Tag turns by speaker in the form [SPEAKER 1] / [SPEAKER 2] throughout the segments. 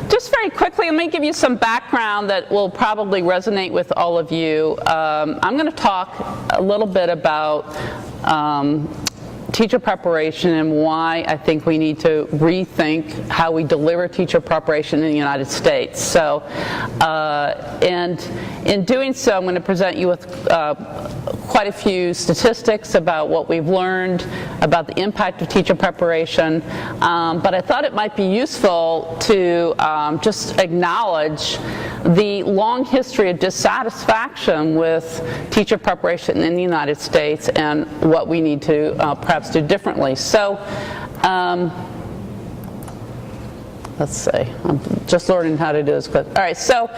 [SPEAKER 1] Just very quickly, let me give you some background that will probably resonate with all of you. I'm going to talk a little bit about teacher preparation and why I think we need to rethink how we deliver teacher preparation in the United States. So, and in doing so, I'm going to present you with quite a few statistics about what we've learned about the impact of teacher preparation, but I thought it might be useful to just acknowledge the long history of dissatisfaction with teacher preparation in the United States and what we need to perhaps do differently. So, let's see, I'm just learning how to do this. But, all right, so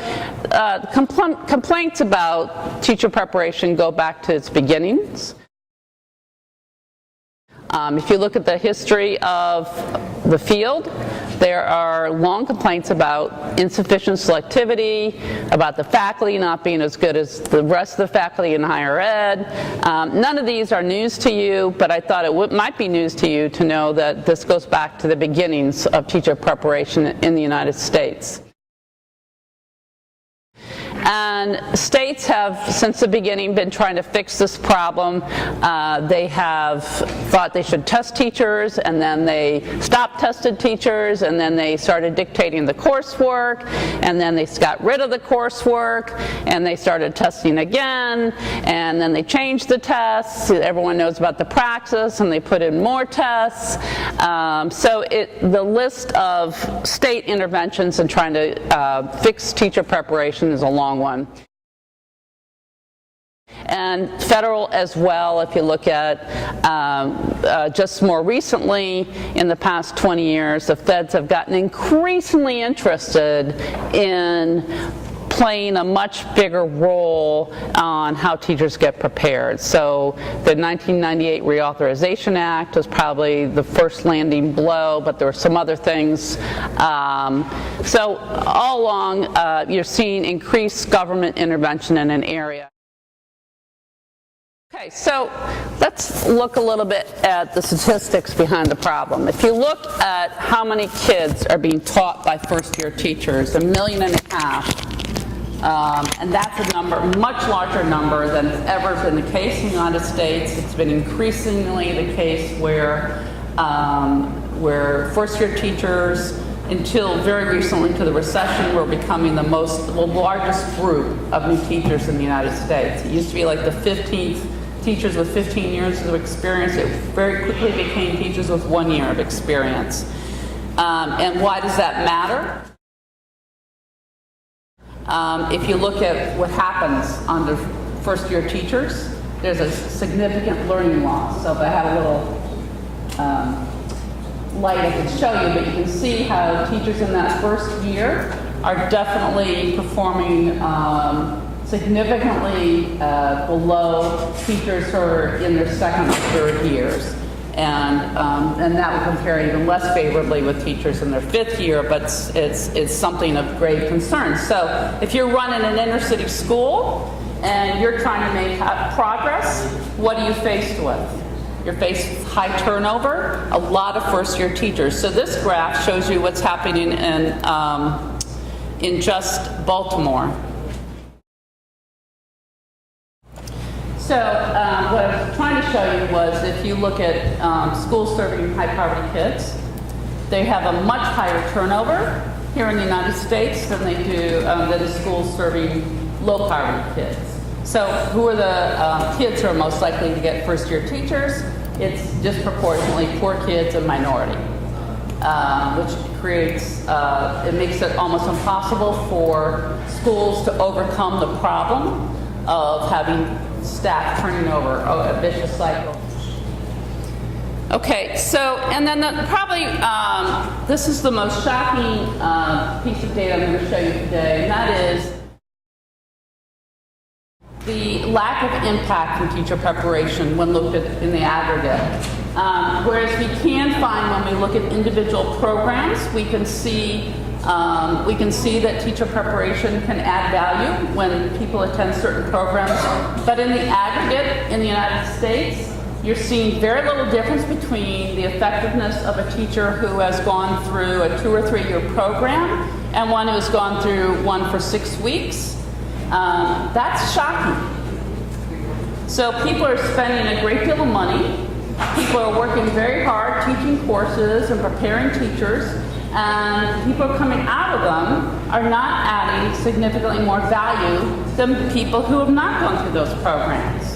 [SPEAKER 1] complaints about teacher preparation go back to its beginnings. If you look at the history of the field, there are long complaints about insufficient selectivity, about the faculty not being as good as the rest of the faculty in higher ed. None of these are news to you, but I thought it might be news to you to know that this goes back to the beginnings of teacher preparation in the United States. And states have, since the beginning, been trying to fix this problem. They have thought they should test teachers, and then they stopped testing teachers, and then they started dictating the coursework, and then they got rid of the coursework, and they started testing again, and then they changed the tests. Everyone knows about the praxis, and they put in more tests. So the list of state interventions in trying to fix teacher preparation is a long one. And federal as well, if you look at just more recently, in the past 20 years, the feds have gotten increasingly interested in playing a much bigger role on how teachers get prepared. So the 1998 Reauthorization Act was probably the first landing blow, but there were some other things. So all along, you're seeing increased government intervention in an area. Okay, so let's look a little bit at the statistics behind the problem. If you look at how many kids are being taught by first-year teachers, 1.5 million. And that's a number, much larger number than has ever been the case in the United States. It's been increasingly the case where first-year teachers, until very recently to the recession, were becoming the largest group of new teachers in the United States. It used to be like the 15th teachers with 15 years of experience. It very quickly became teachers with 1 year of experience. And why does that matter? If you look at what happens under first-year teachers, there's a significant learning loss. So if I had a little light I could show you, but you can see how teachers in that first year are definitely performing significantly below teachers who are in their second or third years. And that would compare even less favorably with teachers in their fifth year, but it's something of grave concern. So if you're running an inner city school and you're trying to make progress, what are you faced with? You're faced with high turnover, a lot of first-year teachers. So this graph shows you what's happening in just Baltimore. So what I was trying to show you was, if you look at schools serving high-poverty kids, they have a much higher turnover here in the United States than they do than schools serving low-poverty kids. So who are the kids who are most likely to get first-year teachers? It's disproportionately poor kids and minority, which creates, it makes it almost impossible for schools to overcome the problem of having staff turning over, a vicious cycle. Okay, so, and then probably this is the most shocking piece of data I'm going to show you today, and that is the lack of impact from teacher preparation when looked at in the aggregate. Whereas we can find, when we look at individual programs, we can see that teacher preparation can add value when people attend certain programs. But in the aggregate, in the United States, you're seeing very little difference between the effectiveness of a teacher who has gone through a 2 or 3 year program and one who has gone through one for 6 weeks. That's shocking. So people are spending a great deal of money. People are working very hard teaching courses and preparing teachers, and people coming out of them are not adding significantly more value than people who have not gone through those programs.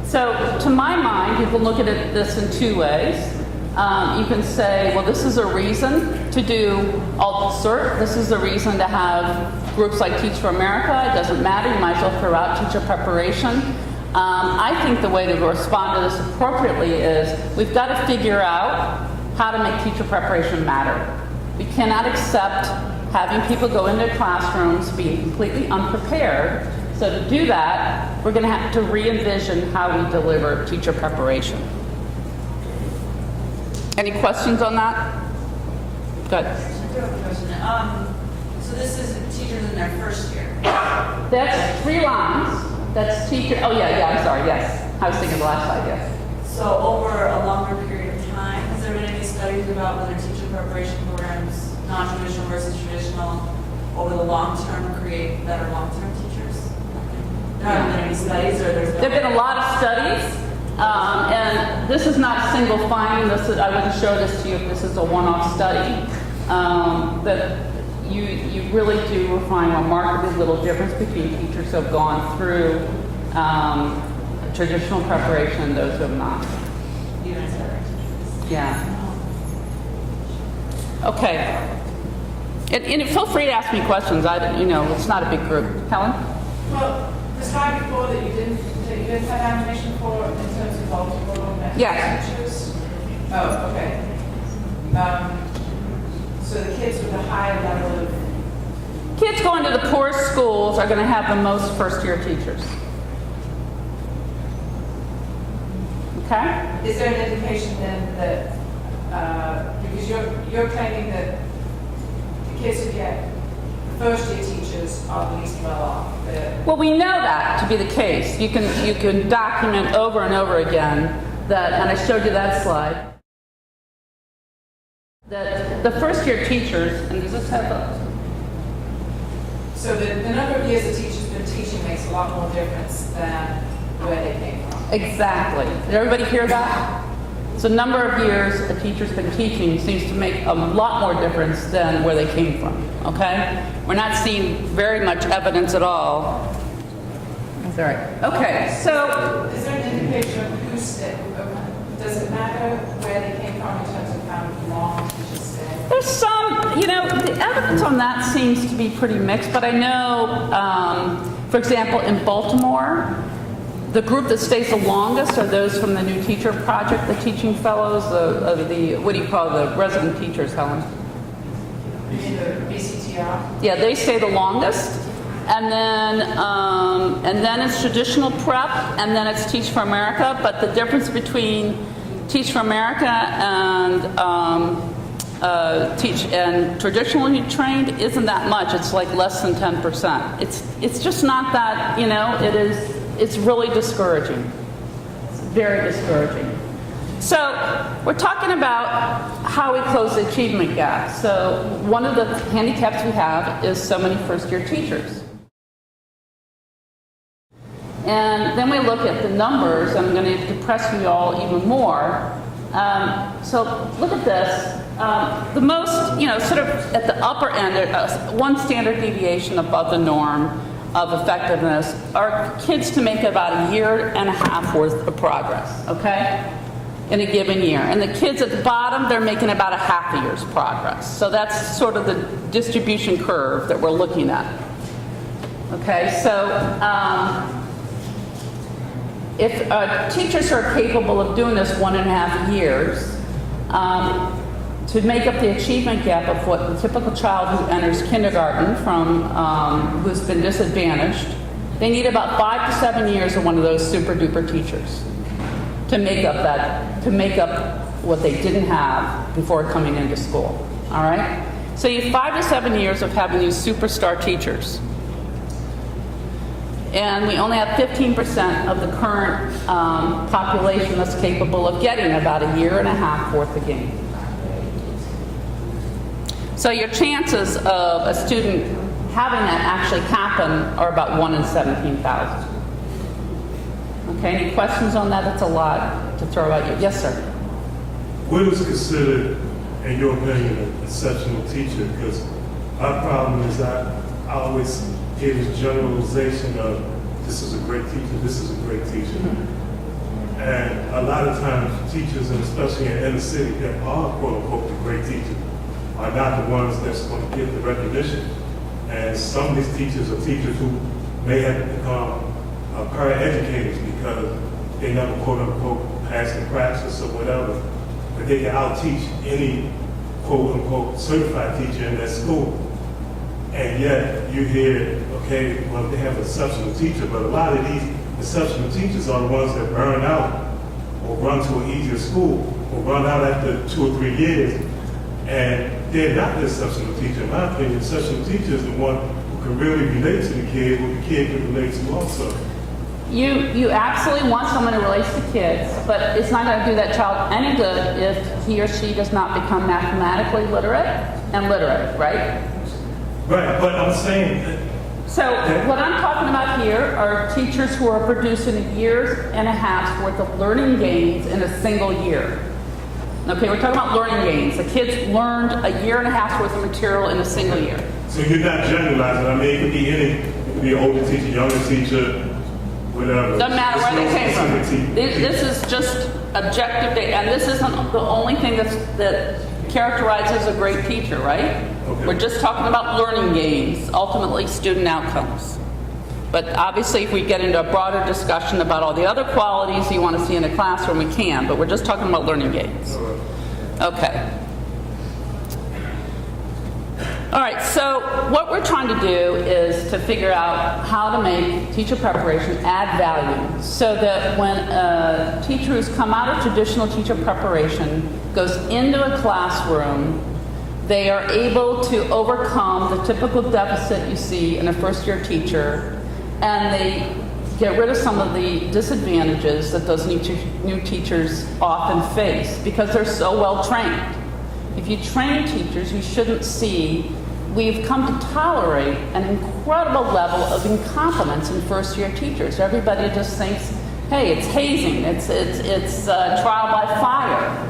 [SPEAKER 1] So to my mind, you can look at this in 2 ways. You can say, well, this is a reason to do alt-cert. This is a reason to have groups like Teach for America. It doesn't matter. You might as well throw out teacher preparation. I think the way to respond to this appropriately is we've got to figure out how to make teacher preparation matter. We cannot accept having people go into classrooms being completely unprepared. So to do that, we're going to have to re-envision how we deliver teacher preparation. Any questions on that? Good.
[SPEAKER 2] So this is teachers in their first year.
[SPEAKER 1] That's 3 lines. That's teacher. Oh yeah, I'm sorry. Yes, I was thinking the last slide. Yes.
[SPEAKER 2] So over a longer period of time, has there been any studies about whether teacher preparation programs, non-traditional versus traditional, over the long term create better long-term teachers? There haven't been any studies, or there's
[SPEAKER 1] There have been a lot of studies, and this is not a single finding. I wouldn't show this to you if this is a one-off study. That you really do find a remarkably little difference between teachers who have gone through traditional preparation and those who have not. Yeah. Okay. And feel free to ask me questions. It's not a big group. Helen?
[SPEAKER 3] Well, the slide before that you didn't have animation for in terms of Baltimore
[SPEAKER 1] Yes.
[SPEAKER 3] teachers. Oh, okay. So the kids with a higher level of
[SPEAKER 1] Kids going to the poorest schools are going to have the most first-year teachers. Okay?
[SPEAKER 3] is there an indication then that because you're claiming that the kids who get first year teachers are the least well off?
[SPEAKER 1] Well, we know that to be the case. You can document over and over again that, and I showed you that slide, that the first-year teachers, and does this have a...
[SPEAKER 3] So the number of years a teacher's been teaching makes a lot more difference than where they came from.
[SPEAKER 1] Exactly. Did everybody hear that? So number of years a teacher's been teaching seems to make a lot more difference than where they came from, okay? We're not seeing very much evidence at all. That's all right. Okay, so...
[SPEAKER 3] Is there an indication of who stayed? Does it matter where they came from in terms of how long teachers stay?
[SPEAKER 1] There's some, the evidence on that seems to be pretty mixed, but I know, for example, in Baltimore, the group that stays the longest are those from the New Teacher Project, the teaching fellows, what do you call the resident teachers, Helen?
[SPEAKER 3] You mean the BCTR?
[SPEAKER 1] Yeah, they stay the longest. And then it's traditional prep, and then it's Teach for America. But the difference between Teach for America and teach and traditionally trained isn't that much. It's like less than 10%. It's just not that, it's really discouraging. It's very discouraging. So we're talking about how we close the achievement gap. So one of the handicaps we have is so many first-year teachers. And then we look at the numbers. I'm going to depress you all even more. So look at this. The most, sort of at the upper end, one standard deviation above the norm of effectiveness are kids to make about 1.5 years worth of progress, okay, in a given year. And the kids at the bottom, they're making about 0.5 year's progress. So that's sort of the distribution curve that we're looking at. Okay, so if teachers are capable of doing this 1.5 years, to make up the achievement gap of what the typical child who enters kindergarten from who's been disadvantaged, they need about 5 to 7 years of one of those super duper teachers to make up what they didn't have before coming into school. All right? So you have 5 to 7 years of having these superstar teachers. And we only have 15% of the current population that's capable of getting about a year and a half worth of gain. So your chances of a student having that actually happen are about 1 in 17,000. Okay, any questions on that? That's a lot to throw at you. Yes, sir.
[SPEAKER 4] What is considered, in your opinion, an exceptional teacher? Because our problem is I always hear this generalization of this is a great teacher, this is a great teacher. And a lot of times teachers, and especially in inner city, that are quote unquote the great teachers, are not the ones that's going to get the recognition. And some of these teachers are teachers who may have become paraeducators because they never quote unquote passed the praxis or whatever. But they can out-teach any quote unquote certified teacher in that school. And yet you hear, okay, well, they have an exceptional teacher, but a lot of these exceptional teachers are the ones that burn out or run to an easier school or run out after 2 or 3 years. And they're not the exceptional teacher. In my opinion, the exceptional teacher is the one who can really relate to the kid, who the kid can relate to also.
[SPEAKER 1] You absolutely want someone who relates to kids, but it's not going to do that child any good if he or she does not become mathematically literate and literate, right?
[SPEAKER 4] Right, but I'm saying that.
[SPEAKER 1] So what I'm talking about here are teachers who are producing a year and a half's worth of learning gains in a single year. Okay, we're talking about learning gains. The kids learned a year and a half's worth of material in a single year.
[SPEAKER 4] So you're not generalizing. I mean, it could be any, it could be an older teacher, younger teacher, whatever.
[SPEAKER 1] Doesn't matter where they came from. This is just objective data, and this isn't the only thing that characterizes a great teacher, right?
[SPEAKER 4] Okay.
[SPEAKER 1] We're just talking about learning gains, ultimately student outcomes. But obviously, if we get into a broader discussion about all the other qualities you want to see in a classroom, we can, but we're just talking about learning gains. Okay. All right, so what we're trying to do is to figure out how to make teacher preparation add value so that when a teacher who's come out of traditional teacher preparation goes into a classroom, they are able to overcome the typical deficit you see in a first-year teacher, and they get rid of some of the disadvantages that those new teachers often face because they're so well trained. If you train teachers, you shouldn't see, we've come to tolerate an incredible level of incompetence in first-year teachers. Everybody just thinks, hey, it's hazing, it's trial by fire.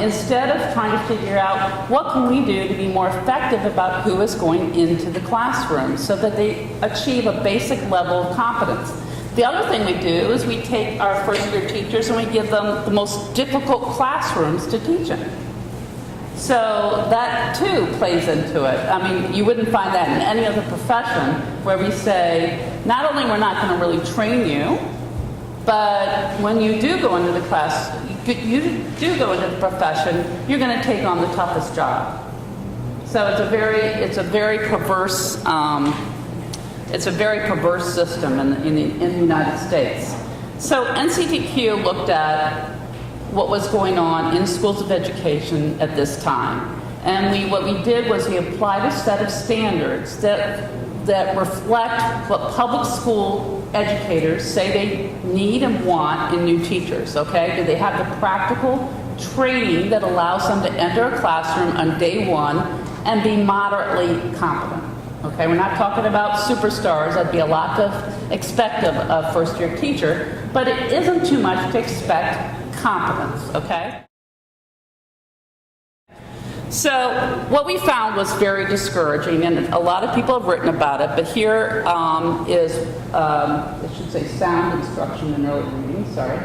[SPEAKER 1] Instead of trying to figure out what can we do to be more effective about who is going into the classroom so that they achieve a basic level of competence. The other thing we do is we take our first-year teachers and we give them the most difficult classrooms to teach in. So that too plays into it. I mean, you wouldn't find that in any other profession where we say, not only we're not going to really train you, but when you do go into the class, you do go into the profession, you're going to take on the toughest job. So it's a very perverse system in the United States. So NCTQ looked at what was going on in schools of education at this time. And what we did was we applied a set of standards that reflect what public school educators say they need and want in new teachers, okay? Do they have the practical training that allows them to enter a classroom on day one and be moderately competent? Okay, we're not talking about superstars. That'd be a lot to expect of a first-year teacher, but it isn't too much to expect competence, okay? So what we found was very discouraging, and a lot of people have written about it, but here is, I should say sound instruction in early reading, sorry.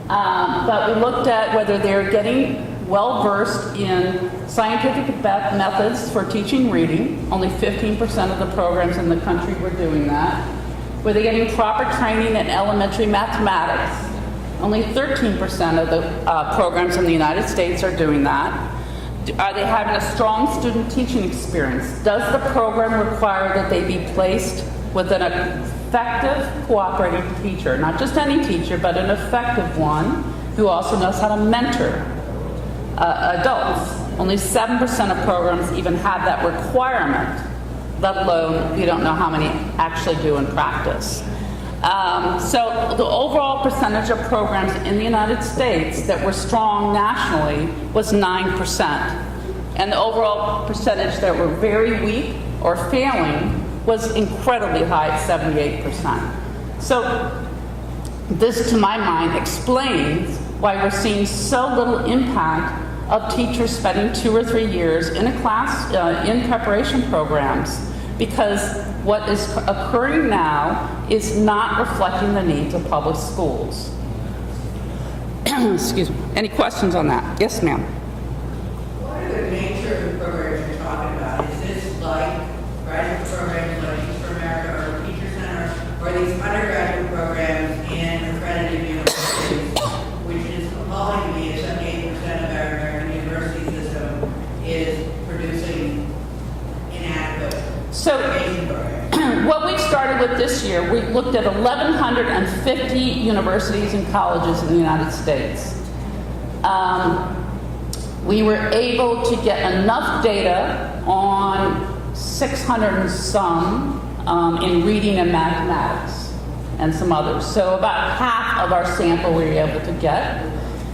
[SPEAKER 1] But we looked at whether they're getting well-versed in scientific methods for teaching reading. Only 15% of the programs in the country were doing that. Were they getting proper training in elementary mathematics? Only 13% of the programs in the United States are doing that. Are they having a strong student teaching experience? Does the program require that they be placed with an effective cooperating teacher? Not just any teacher, but an effective one who also knows how to mentor adults. Only 7% of programs even have that requirement. let alone you don't know how many actually do in practice. So the overall percentage of programs in the United States that were strong nationally was 9%. And the overall percentage that were very weak or failing was incredibly high at 78%. So this, to my mind, explains why we're seeing so little impact of teachers spending 2 or 3 years in a class in preparation programs, because what is occurring now is not reflecting the needs of public schools. Excuse me. Any questions on that? Yes, ma'am.
[SPEAKER 5] What are the nature of the programs you're talking about? Is this like graduate programs like Teach for America or Teacher Center, or these undergraduate programs in accredited universities, which is appalling to me that 78% of our American university system is producing inadequate education programs?
[SPEAKER 1] What we started with this year, we looked at 1,150 universities and colleges in the United States. We were able to get enough data on 600 and some in reading and mathematics and some others. So about half of our sample we were able to get.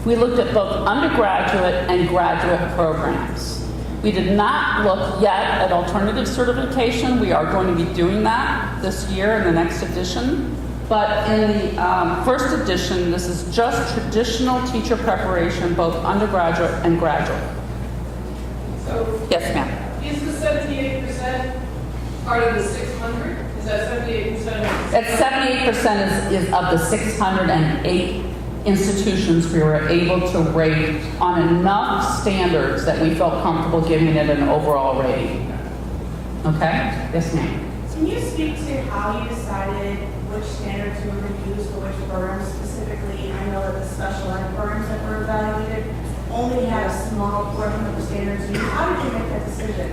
[SPEAKER 1] We looked at both undergraduate and graduate programs. We did not look yet at alternative certification. We are going to be doing that this year in the next edition. But in the first edition, this is just traditional teacher preparation, both undergraduate and graduate.
[SPEAKER 3] So
[SPEAKER 1] Yes, ma'am.
[SPEAKER 3] is the 78% part of the 600? Is that 78%?
[SPEAKER 1] At 78% is of the 608 institutions we were able to rate on enough standards that we felt comfortable giving it an overall rating. Okay? Yes, ma'am.
[SPEAKER 6] Can you speak to how you decided which standards you were going to use for which programs specifically? I know that the special ed programs that were evaluated only had a small portion of the standards used. How did you make that decision?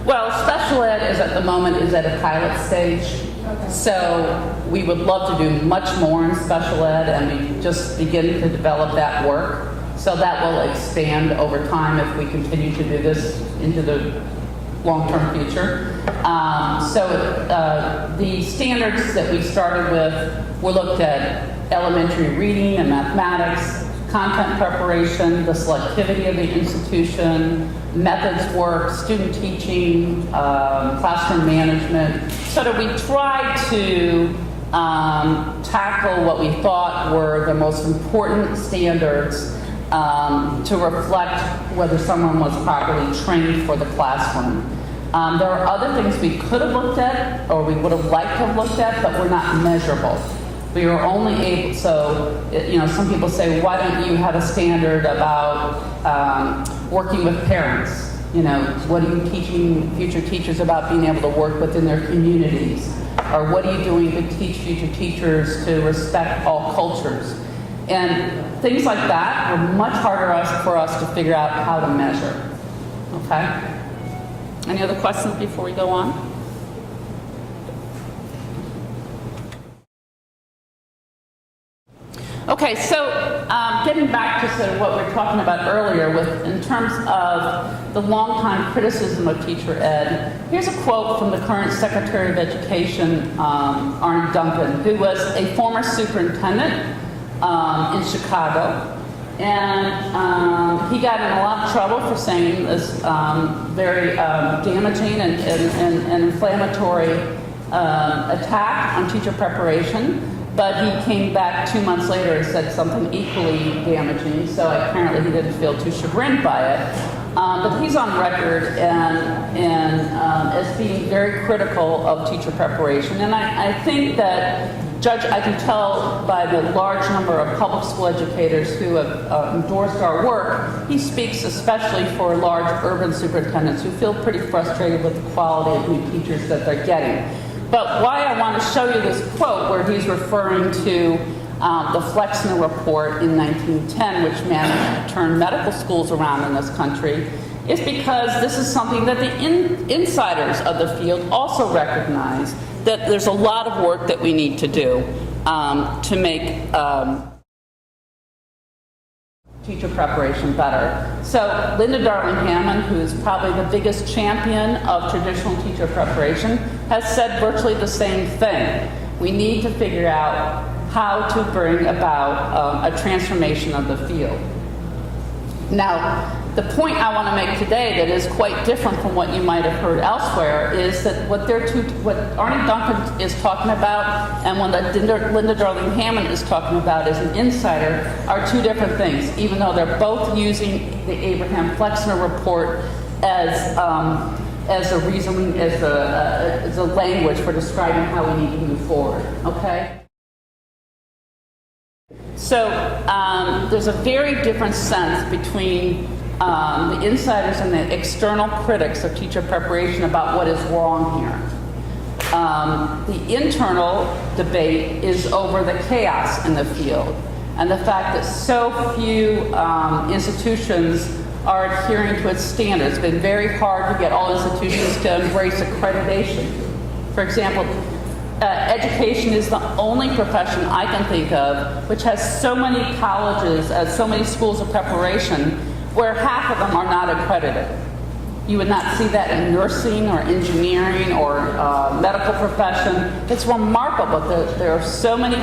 [SPEAKER 1] Well, special ed is at the moment is at a pilot stage.
[SPEAKER 6] Okay.
[SPEAKER 1] So we would love to do much more in special ed, and we just begin to develop that work. So that will expand over time if we continue to do this into the long-term future. The standards that we started with were looked at elementary reading and mathematics, content preparation, the selectivity of the institution, methods work, student teaching, classroom management. So that we tried to tackle what we thought were the most important standards to reflect whether someone was properly trained for the classroom. There are other things we could have looked at, or we would have liked to have looked at, but were not measurable. We were only able, some people say, why don't you have a standard about working with parents? What are you teaching future teachers about being able to work within their communities? Or what are you doing to teach future teachers to respect all cultures? And things like that were much harder for us to figure out how to measure. Okay? Any other questions before we go on? Okay, so getting back to sort of what we were talking about earlier in terms of the long-time criticism of teacher ed, here's a quote from the current Secretary of Education, Arne Duncan, who was a former superintendent in Chicago. And he got in a lot of trouble for saying this very damaging and inflammatory attack on teacher preparation. But he came back 2 months later and said something equally damaging, so apparently he didn't feel too chagrined by it. But he's on record as being very critical of teacher preparation. And I think that I can tell by the large number of public school educators who have endorsed our work, he speaks especially for large urban superintendents who feel pretty frustrated with the quality of new teachers that they're getting. But why I want to show you this quote where he's referring to the Flexner Report in 1910, which managed to turn medical schools around in this country, is because this is something that the insiders of the field also recognize, that there's a lot of work that we need to do to make teacher preparation better. So Linda Darling Hammond, who's probably the biggest champion of traditional teacher preparation, has said virtually the same thing. We need to figure out how to bring about a transformation of the field. Now, the point I want to make today that is quite different from what you might have heard elsewhere is that what Arne Duncan is talking about and what Linda Darling Hammond is talking about as an insider are two different things, even though they're both using the Abraham Flexner report as a reasoning, as a language for describing how we need to move forward. Okay. So there's a very different sense between the insiders and the external critics of teacher preparation about what is wrong here. The internal debate is over the chaos in the field and the fact that so few institutions are adhering to its standards. It's been very hard to get all institutions to embrace accreditation. For example, education is the only profession I can think of which has so many colleges, so many schools of preparation, where half of them are not accredited. You would not see that in nursing or engineering or medical profession. It's remarkable that there are so many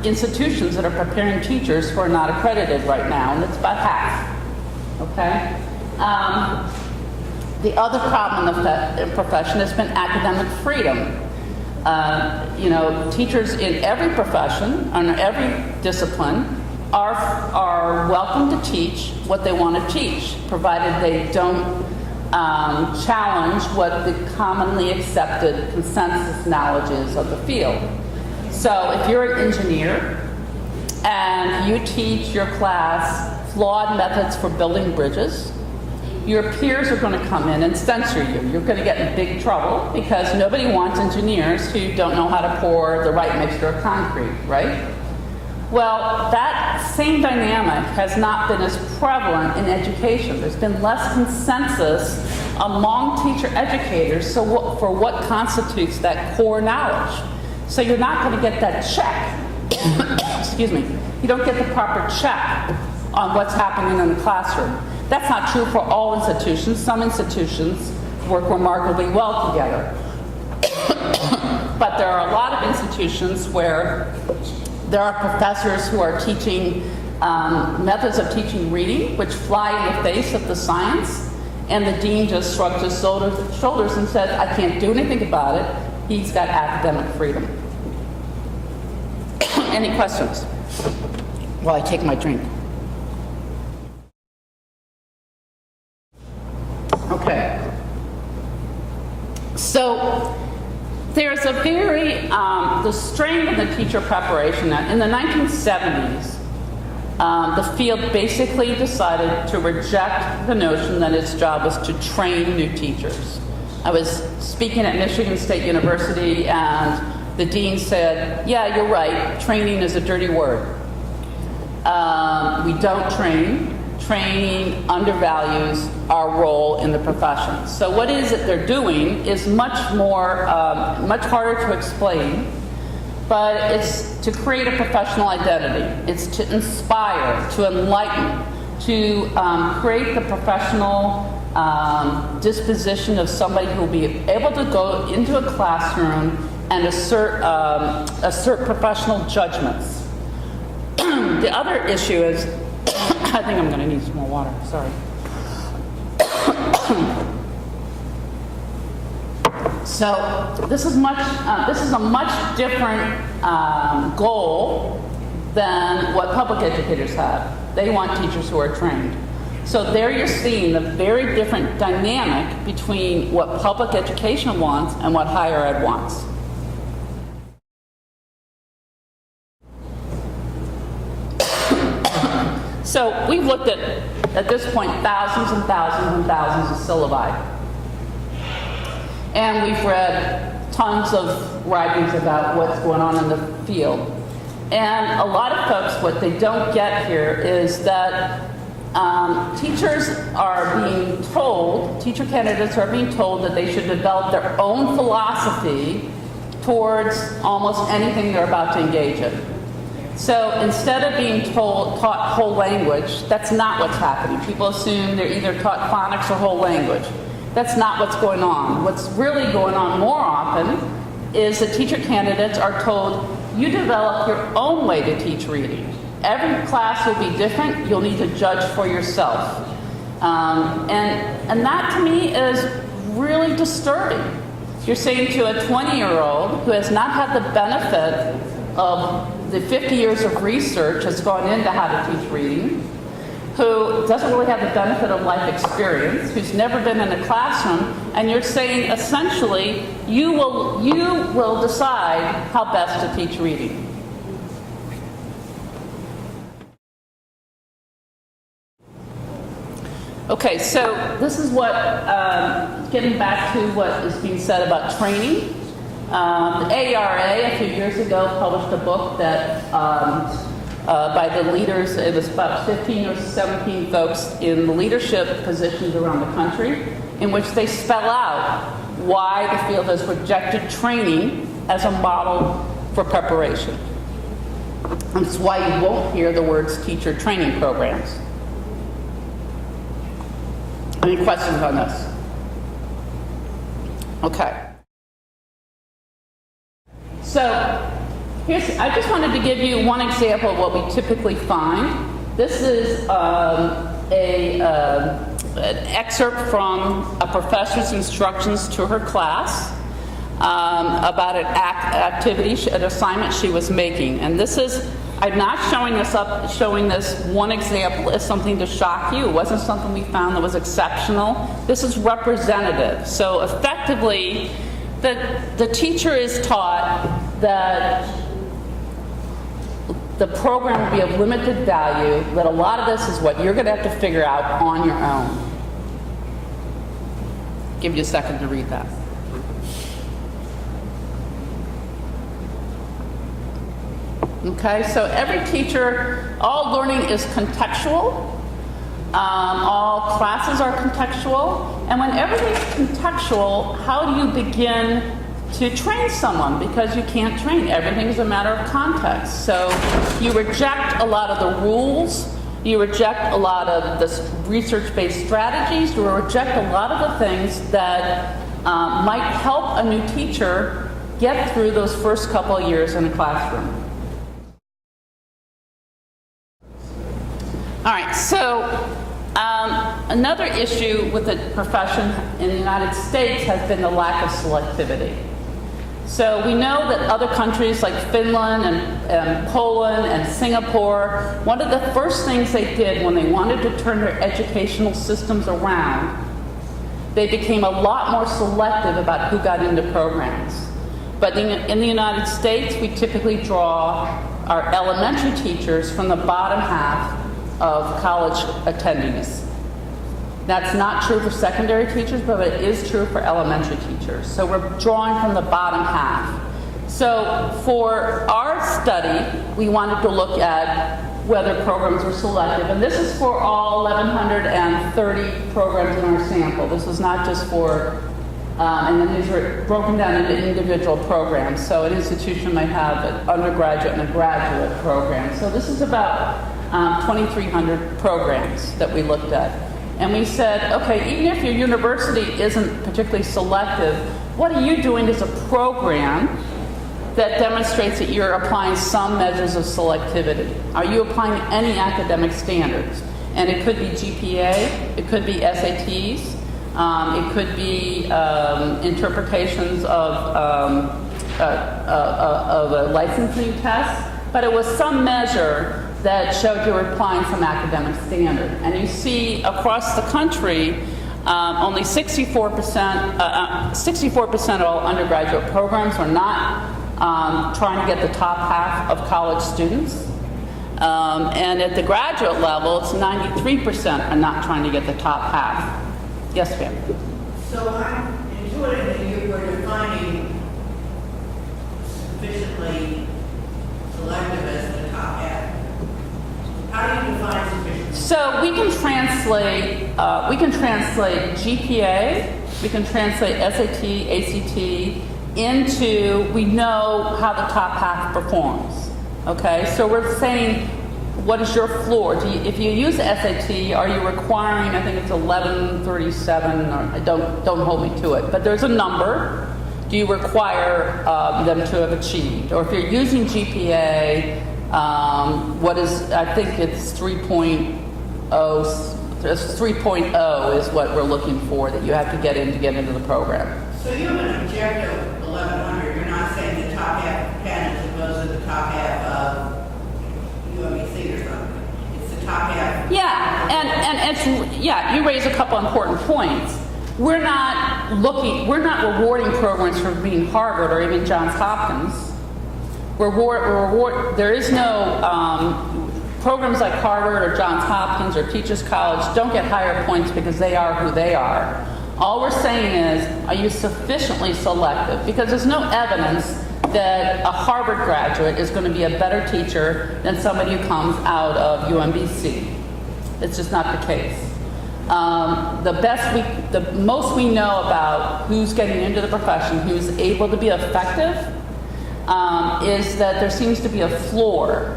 [SPEAKER 1] institutions that are preparing teachers who are not accredited right now, and it's about half. Okay? The other problem in the profession has been academic freedom. Teachers in every profession, in every discipline, are welcome to teach what they want to teach, provided they don't challenge what the commonly accepted consensus knowledge is of the field. So if you're an engineer and you teach your class flawed methods for building bridges, your peers are going to come in and censor you. You're going to get in big trouble because nobody wants engineers who don't know how to pour the right mixture of concrete, right? Well, that same dynamic has not been as prevalent in education. There's been less consensus among teacher educators for what constitutes that core knowledge. So you're not going to get that check. Excuse me. You don't get the proper check on what's happening in the classroom. That's not true for all institutions. Some institutions work remarkably well together. But there are a lot of institutions where there are professors who are teaching methods of teaching reading, which fly in the face of the science, and the dean just shrugs his shoulders and says, I can't do anything about it. He's got academic freedom. Any questions while I take my drink? Okay. So there's a very, the strain of the teacher preparation. In the 1970s, the field basically decided to reject the notion that its job was to train new teachers. I was speaking at Michigan State University and the dean said, yeah, you're right, training is a dirty word. We don't train. Training undervalues our role in the profession. So what is it they're doing is much harder to explain, but it's to create a professional identity. It's to inspire, to enlighten, to create the professional disposition of somebody who will be able to go into a classroom and assert professional judgments. The other issue is, I think I'm going to need some more water, sorry. So this is a much different goal than what public educators have. They want teachers who are trained. So there you're seeing the very different dynamic between what public education wants and what higher ed wants. So we've looked at this point, thousands and thousands and thousands of syllabi. And we've read tons of writings about what's going on in the field. And a lot of folks, what they don't get here is that teachers are being told, teacher candidates are being told that they should develop their own philosophy towards almost anything they're about to engage in. So instead of being taught whole language, that's not what's happening. People assume they're either taught phonics or whole language. That's not what's going on. What's really going on more often is that teacher candidates are told, you develop your own way to teach reading. Every class will be different. You'll need to judge for yourself. And that to me is really disturbing. You're saying to a 20-year-old who has not had the benefit of the 50 years of research that's gone into how to teach reading, who doesn't really have the benefit of life experience, who's never been in a classroom, and you're saying essentially you will decide how best to teach reading. Okay, so this is what, getting back to what is being said about training. The ARA a few years ago published a book that by the leaders, it was about 15 or 17 folks in the leadership positions around the country, in which they spell out why the field has rejected training as a model for preparation. That's why you won't hear the words teacher training programs. Any questions on this? Okay. So, I just wanted to give you one example of what we typically find. This is an excerpt from a professor's instructions to her class about an activity, an assignment she was making. And this is, I'm not showing this one example as something to shock you. It wasn't something we found that was exceptional. This is representative. So effectively, the teacher is taught that the program will be of limited value, that a lot of this is what you're going to have to figure out on your own. Give you a second to read that. Okay, so every teacher, all learning is contextual. All classes are contextual. And when everything's contextual, how do you begin to train someone? Because you can't train. Everything is a matter of context. So you reject a lot of the rules. You reject a lot of the research-based strategies. You reject a lot of the things that might help a new teacher get through those first couple of years in a classroom. All right, so another issue with the profession in the United States has been the lack of selectivity. So we know that other countries like Finland and Poland and Singapore, one of the first things they did when they wanted to turn their educational systems around, they became a lot more selective about who got into programs. But in the United States, we typically draw our elementary teachers from the bottom half of college attendees. That's not true for secondary teachers, but it is true for elementary teachers. So we're drawing from the bottom half. So for our study, we wanted to look at whether programs were selective. And this is for all 1,130 programs in our sample. This was not just for, and then these are broken down into individual programs. So an institution might have an undergraduate and a graduate program. So this is about 2,300 programs that we looked at. And we said, okay, even if your university isn't particularly selective, what are you doing as a program that demonstrates that you're applying some measures of selectivity? Are you applying any academic standards? And it could be GPA, it could be SATs, it could be interpretations of a licensing test, but it was some measure that showed you were applying some academic standard. And you see across the country, only 64% of all undergraduate programs are not trying to get the top half of college students. And at the graduate level, it's 93% are not trying to get the top half. Yes, ma'am.
[SPEAKER 5] So I'm intuiting that you were defining sufficiently selective as the top half. How do you define sufficient?
[SPEAKER 1] So we can translate GPA, we can translate SAT, ACT into, we know how the top half performs. Okay, so we're saying, what is your floor? If you use SAT, are you requiring, I think it's 1137, or don't hold me to it, but there's a number. Do you require them to have achieved? Or if you're using GPA, what is, I think it's 3.0, 3.0 is what we're looking for, that you have to get into the program.
[SPEAKER 5] So you have an objective of 1100, you're not saying the top half of 10 as opposed to the top half of UMBC or something. It's the top half.
[SPEAKER 1] Yeah, and it's, yeah, you raise a couple important points. We're not rewarding programs for being Harvard or even Johns Hopkins. There is no, programs like Harvard or Johns Hopkins or Teachers College don't get higher points because they are who they are. All we're saying is, are you sufficiently selective? Because there's no evidence that a Harvard graduate is going to be a better teacher than somebody who comes out of UMBC. It's just not the case. The most we know about who's getting into the profession, who's able to be effective, is that there seems to be a floor,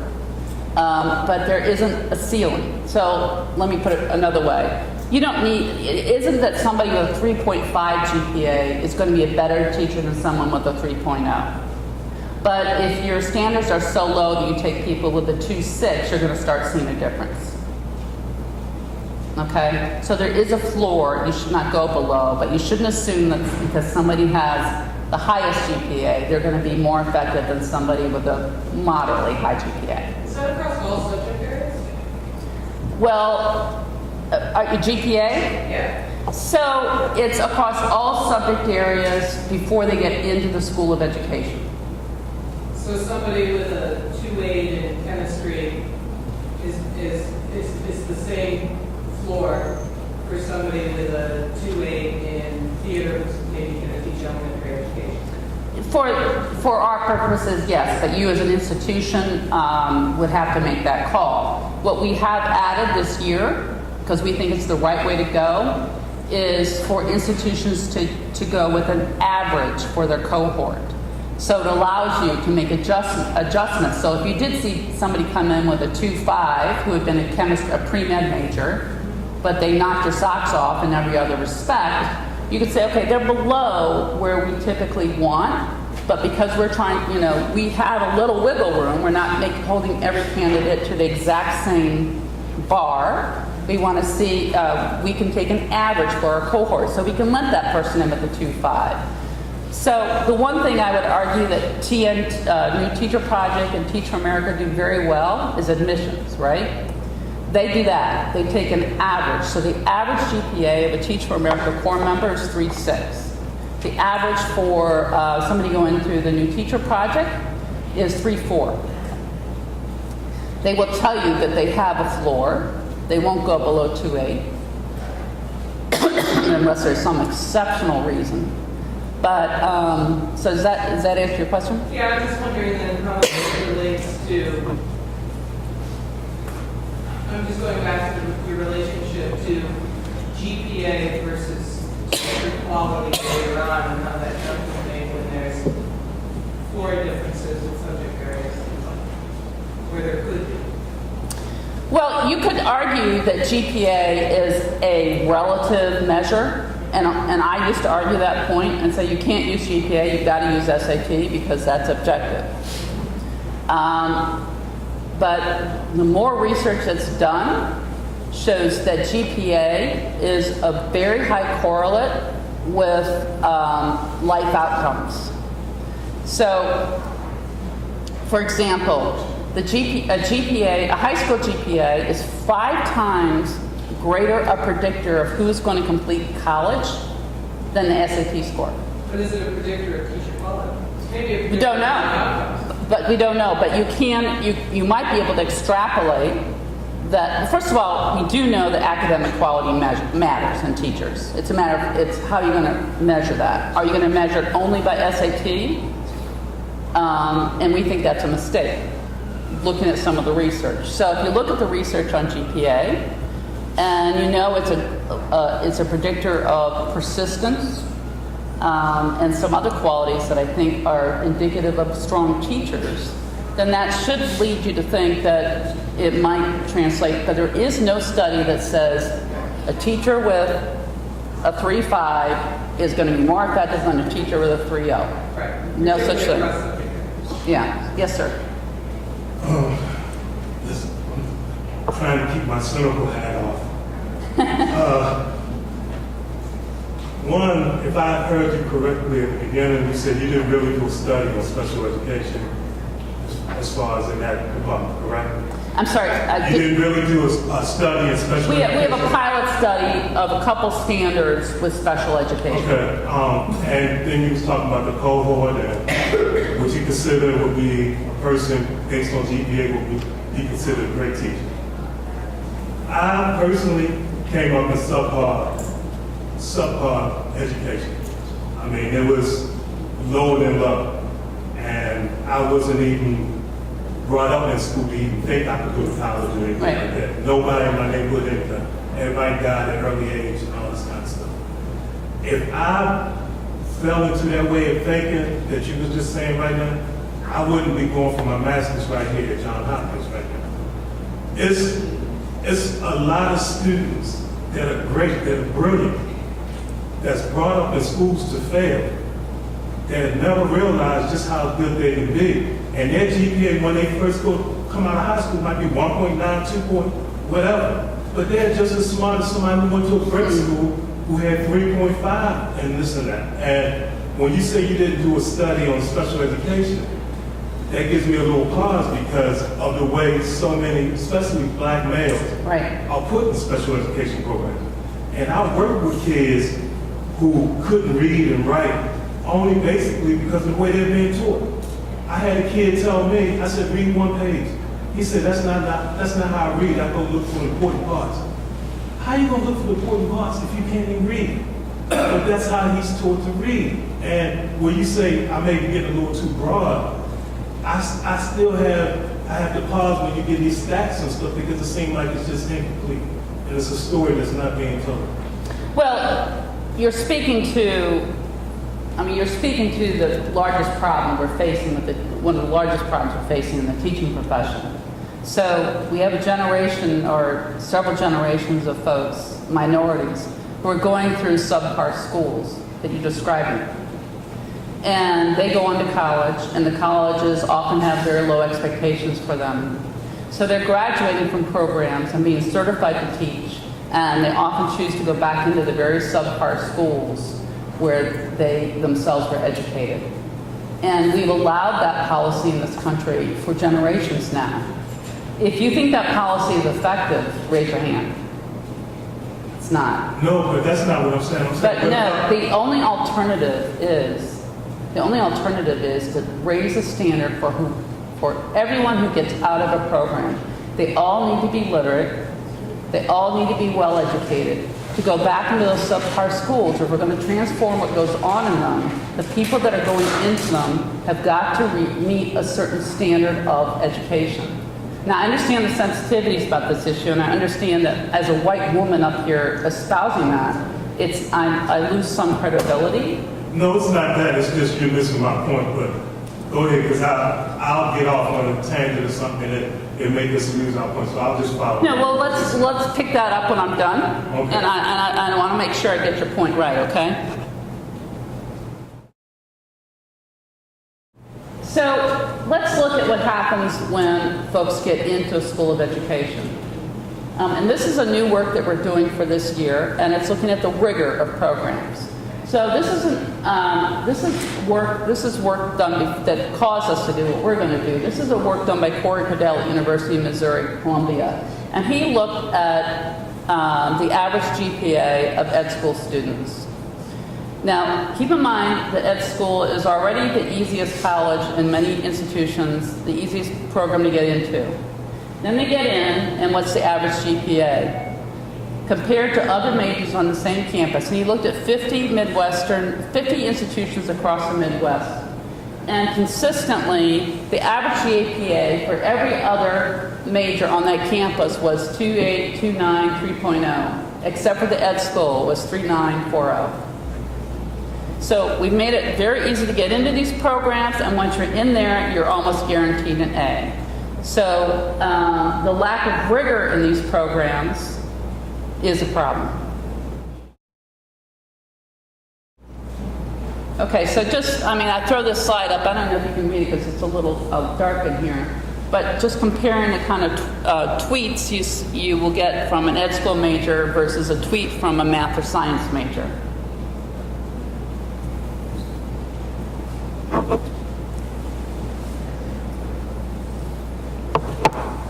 [SPEAKER 1] but there isn't a ceiling. So let me put it another way. You don't need, it isn't that somebody with a 3.5 GPA is going to be a better teacher than someone with a 3.0. But if your standards are so low that you take people with a 2.6, you're going to start seeing a difference. Okay? So there is a floor you should not go below, but you shouldn't assume that because somebody has the highest GPA, they're going to be more effective than somebody with a moderately high GPA.
[SPEAKER 3] Is that across all subject areas?
[SPEAKER 1] Well, GPA?
[SPEAKER 3] Yeah.
[SPEAKER 1] So it's across all subject areas before they get into the School of Education.
[SPEAKER 3] So somebody with a 2.8 in chemistry is the same floor for somebody with a 2.8 in theater who's maybe going to teach elementary education?
[SPEAKER 1] For our purposes, yes, but you as an institution would have to make that call. What we have added this year, because we think it's the right way to go, is for institutions to go with an average for their cohort. So it allows you to make adjustments. So if you did see somebody come in with a 2.5 who had been a pre-med major, but they knocked your socks off in every other respect, you could say, okay, they're below where we typically want, but because we're trying, we have a little wiggle room, we're not holding every candidate to the exact same bar. We want to see, we can take an average for our cohort, so we can let that person in with the 2.5. So the one thing I would argue that New Teacher Project and Teach for America do very well is admissions, right? They do that. They take an average. So the average GPA of a Teach for America core member is 3.6. The average for somebody going through the New Teacher Project is 3.4. They will tell you that they have a floor. They won't go below 2.8 unless there's some exceptional reason. But, so does that answer your question?
[SPEAKER 3] Yeah, I'm just wondering then how it relates to, I'm just going back to your relationship to GPA versus standard quality later on and how that jump is made when there's floor differences in subject areas where there could be.
[SPEAKER 1] Well, you could argue that GPA is a relative measure. And I used to argue that point and say you can't use GPA, you've got to use SAT because that's objective. But the more research that's done shows that GPA is a very high correlate with life outcomes. So, for example, a high school GPA is 5 times greater a predictor of who's going to complete college than the SAT score.
[SPEAKER 3] But is it a predictor of teacher quality? Maybe
[SPEAKER 1] We don't know. But we don't know. But you might be able to extrapolate that. First of all, we do know that academic quality matters in teachers. It's a matter of how you're going to measure that. Are you going to measure it only by SAT? And we think that's a mistake, looking at some of the research. So if you look at the research on GPA, and it's a predictor of persistence and some other qualities that I think are indicative of strong teachers. then that should lead you to think that it might translate, but there is no study that says a teacher with a 3.5 is going to be more effective than a teacher with a 3.0.
[SPEAKER 3] Right.
[SPEAKER 1] No such thing.
[SPEAKER 3] thing.
[SPEAKER 1] Yeah. Yes, sir.
[SPEAKER 4] Listen, I'm trying to keep my cynical hat off. One, if I heard you correctly at the beginning, you said you didn't really do a study on special education as far as in that department, correct?
[SPEAKER 1] I'm sorry.
[SPEAKER 4] You didn't really do a study in special
[SPEAKER 1] We
[SPEAKER 4] education?
[SPEAKER 1] have a pilot study of a couple standards with special education.
[SPEAKER 4] Okay, and then you was talking about the cohort and what you consider would be a person based on GPA would be considered a great teacher. I personally came up with subpar education. I mean, it was lower than low. And I wasn't even brought up in school to even think I could go to college or anything like that. Nobody in my neighborhood did. Everybody died at an early age and all this kind of stuff. If I fell into that way of thinking that you was just saying right now, I wouldn't be going for my master's right here at Johns Hopkins right now. It's a lot of students that are great, that are brilliant, that's brought up in schools to fail, that never realize just how good they can be. And their GPA, when they first come out of high school, might be 1.9, 2 point, whatever. But they're just as smart as somebody who went to a grade school who had 3.5 and this and that. And when you say you didn't do a study on special education, that gives me a little pause because of the way so many, especially black males, are put in special education programs. And I work with kids who couldn't read and write only basically because of the way they're being taught. I had a kid tell me, I said, read one page. He said, that's not how I read. I go look for important parts. How are you going to look for important parts if you can't even read? But that's how he's taught to read. And when you say, I may be getting a little too broad, I still have to pause when you get these stats and stuff because it seems like it's just incomplete. And it's a story that's not being told.
[SPEAKER 1] Well, you're speaking to the largest problem we're facing one of the largest problems we're facing in the teaching profession. So we have a generation or several generations of folks, minorities, who are going through subpar schools that you're describing. And they go on to college, and the colleges often have very low expectations for them. So they're graduating from programs and being certified to teach, and they often choose to go back into the very subpar schools where they themselves were educated. And we've allowed that policy in this country for generations now. If you think that policy is effective, raise your hand. It's not.
[SPEAKER 4] No, but that's not what I'm saying.
[SPEAKER 1] But no, the only alternative is to raise the standard for everyone who gets out of a program. They all need to be literate. They all need to be well educated. To go back into those subpar schools, if we're going to transform what goes on in them, the people that are going into them have got to meet a certain standard of education. Now, I understand the sensitivities about this issue, and I understand that as a white woman up here espousing that, I lose some credibility.
[SPEAKER 4] No, it's not that. It's just you're missing my point. But go ahead, because I'll get off on a tangent or something that it make us lose our point. So I'll just follow.
[SPEAKER 1] No, well, let's pick that up when I'm done.
[SPEAKER 4] Okay.
[SPEAKER 1] And I want to make sure I get your point right, okay? So let's look at what happens when folks get into a school of education. And this is a new work that we're doing for this year, and it's looking at the rigor of programs. So this is work done that caused us to do what we're going to do. This is a work done by Corey Cordell at University of Missouri, Columbia, and he looked at the average GPA of ed school students. Now, keep in mind that ed school is already the easiest college in many institutions, the easiest program to get into. Then they get in, and what's the average GPA? Compared to other majors on the same campus. And he looked at 50 institutions across the Midwest. And consistently, the average GPA for every other major on that campus was 2.8, 2.9, 3.0, except for the ed school was 3.9, 4.0. So we've made it very easy to get into these programs, and once you're in there, you're almost guaranteed an A. So the lack of rigor in these programs is a problem. Okay, so just, I throw this slide up. I don't know if you can read it because it's a little dark in here. But just comparing the kind of tweets you will get from an ed school major versus a tweet from a math or science major.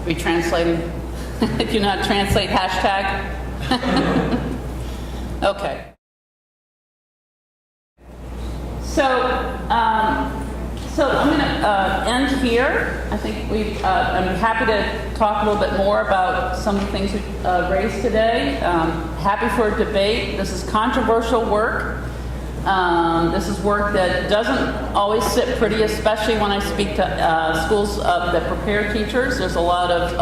[SPEAKER 1] We translating? If you not translate hashtag? Okay. So I'm going to end here. I think I'm happy to talk a little bit more about some of the things we've raised today. Happy for a debate. This is controversial work. This is work that doesn't always sit pretty, especially when I speak to schools that prepare teachers. There's a lot of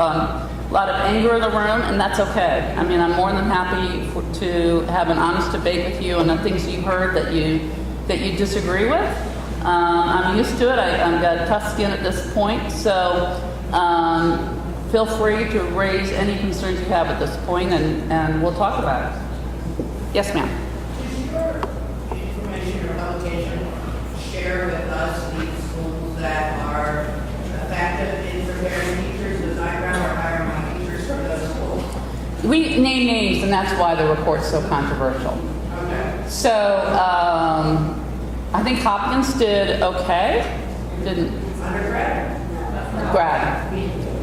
[SPEAKER 1] anger in the room, and that's okay. I'm more than happy to have an honest debate with you on the things you heard that you disagree with. I'm used to it. I've got tough skin at this point, so feel free to raise any concerns you have at this point, and we'll talk about it. Yes, ma'am.
[SPEAKER 5] Is your information or publication share with us these schools that are effective in preparing teachers? Because I'd rather hire my teachers for those schools.
[SPEAKER 1] We name names, and that's why the report's so controversial.
[SPEAKER 5] Okay.
[SPEAKER 1] So I think Hopkins did okay. Didn't
[SPEAKER 5] Undergrad?
[SPEAKER 1] grad.